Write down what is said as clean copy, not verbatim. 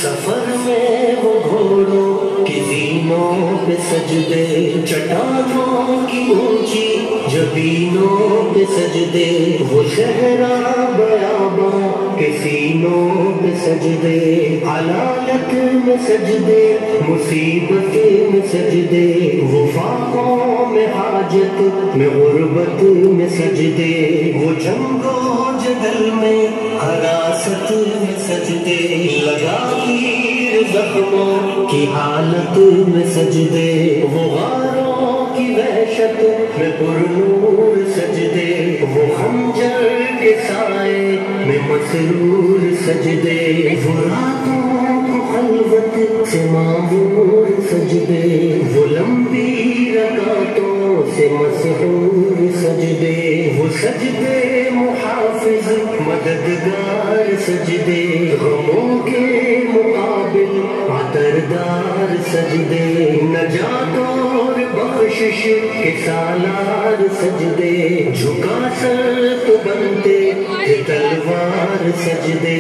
سفر میں وہ گھوڑوں کی زینوں پہ سجدے، چٹانوں کی اونچی جبینوں پہ سجدے، وہ صحرا بیاباں کے سینوں پہ سجدے، علالت میں سجدے، مصیبت میں سجدے، وہ فاقوں میں حاجت میں غربت میں سجدے، وہ جنگ و جدل میں حراست میں سجدے، لگا تیر زخموں کی حالت میں سجدے، وہ غاروں کی وحشت میں پرنور سجدے، وہ خنجر کے سائے میں مسرور سجدے، وہ راتوں کو خلوت سے معمور سجدے، وہ لمبی رکعتوں سے مسحور سجدے، وہ سجدے محافظ مددگار سجدے، غموں کے مقابل عطردار سجدے، نجات اور بخشش کے سالار سجدے، جھکا سر تو بنتے تھے تلوار سجدے،